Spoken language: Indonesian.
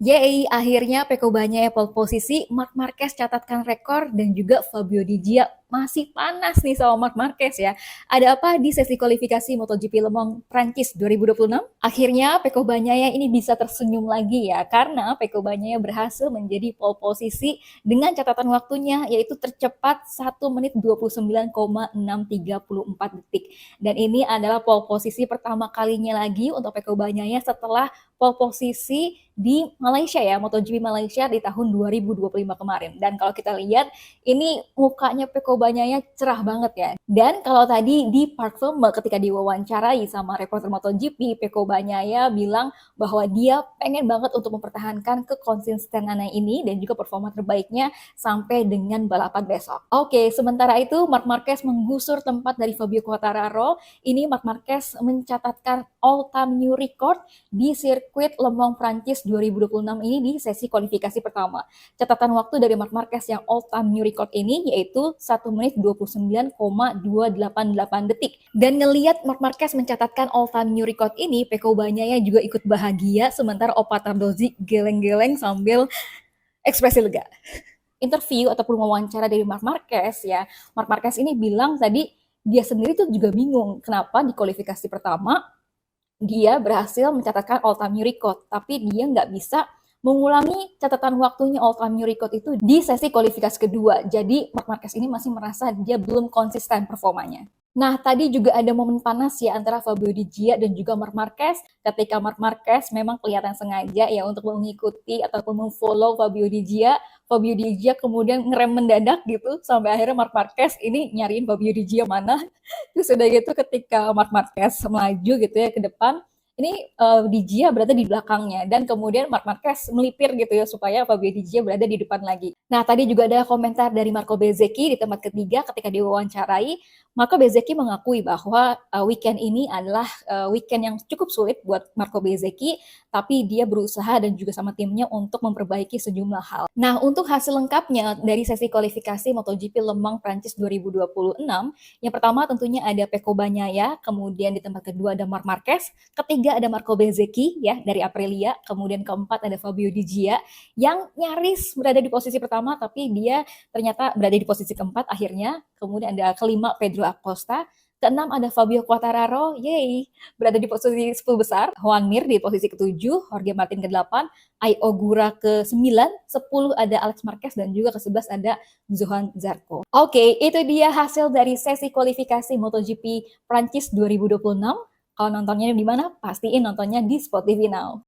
Yeay, akhirnya Peko Bagnaia pole posisi, Marc Marquez catatkan rekor, dan juga Fabio Di Gia masih panas nih sama Marc Marquez ya. Ada apa di sesi kualifikasi MotoGP Le Mans Prancis 2026? Akhirnya Peko Bagnaia ini bisa tersenyum lagi ya, karena Peko Bagnaia berhasil menjadi pole posisi dengan catatan waktunya, yaitu tercepat 1 menit 29,634 detik. Dan ini adalah pole posisi pertama kalinya lagi untuk Peko Bagnaia setelah pole posisi di Malaysia ya, MotoGP Malaysia di tahun 2025 kemarin. Dan kalau kita lihat, ini mukanya Peko Bagnaia cerah banget ya. Dan kalau tadi di Park Ferme ketika diwawancarai sama reporter MotoGP, Peko Bagnaia bilang bahwa dia pengen banget untuk mempertahankan kekonsistenannya ini dan juga performa terbaiknya sampai dengan balapan besok. Oke, sementara itu Marc Marquez menggusur tempat dari Fabio Quartararo. Ini Marc Marquez mencatatkan all-time new record di sirkuit Le Mans Prancis 2026 ini di sesi kualifikasi pertama. Catatan waktu dari Marc Marquez yang all-time new record ini yaitu 1 menit 29,288 detik. Dan ngeliat Marc Marquez mencatatkan all-time new record ini, Peko Bagnaia juga ikut bahagia sementara Opa Tardozzi geleng-geleng sambil ekspresi lega. Interview ataupun wawancara dari Marc Marquez ya, Marc Marquez ini bilang tadi dia sendiri tuh juga bingung kenapa di kualifikasi pertama dia berhasil mencatatkan all-time new record, tapi dia nggak bisa mengulangi catatan waktunya all-time new record itu di sesi kualifikasi kedua. Jadi Marc Marquez ini masih merasa dia belum konsisten performanya. Nah, tadi juga ada momen panas ya antara Fabio Di Gia dan juga Marc Marquez ketika Marc Marquez memang kelihatan sengaja ya untuk mengikuti ataupun memfollow Fabio Di Gia. Fabio Di Gia kemudian ngerem mendadak gitu sampai akhirnya Marc Marquez ini nyariin Fabio Di Gia mana. Terus udah gitu ketika Marc Marquez melaju gitu ya ke depan, ini Di Gia berada di belakangnya dan kemudian Marc Marquez melipir gitu ya supaya Fabio Di Gia berada di depan lagi. Nah, tadi juga ada komentar dari Marco Bezzecchi di tempat ketiga ketika diwawancarai. Marco Bezzecchi mengakui bahwa weekend ini adalah weekend yang cukup sulit buat Marco Bezzecchi, tapi dia berusaha dan juga sama timnya untuk memperbaiki sejumlah hal. Nah, untuk hasil lengkapnya dari sesi kualifikasi MotoGP Le Mans Prancis 2026, yang pertama tentunya ada Peko Bagnaia, kemudian di tempat kedua ada Marc Marquez, ketiga ada Marco Bezzecchi ya dari Aprilia, kemudian keempat ada Fabio Di Gia yang nyaris berada di posisi pertama tapi dia ternyata berada di posisi keempat akhirnya. Kemudian ada kelima Pedro Acosta, keenam ada Fabio Quartararo, yay, berada di posisi 10 besar. Juan Mir di posisi ke-7, Jorge Martin ke-8, Ai Ogura ke-9, 10 ada Alex Marquez, dan juga ke-11 ada Johan Zarco. Oke, itu dia hasil dari sesi kualifikasi MotoGP Prancis 2026. Kalau nontonnya di mana? Pastiin nontonnya di Sport TV Now.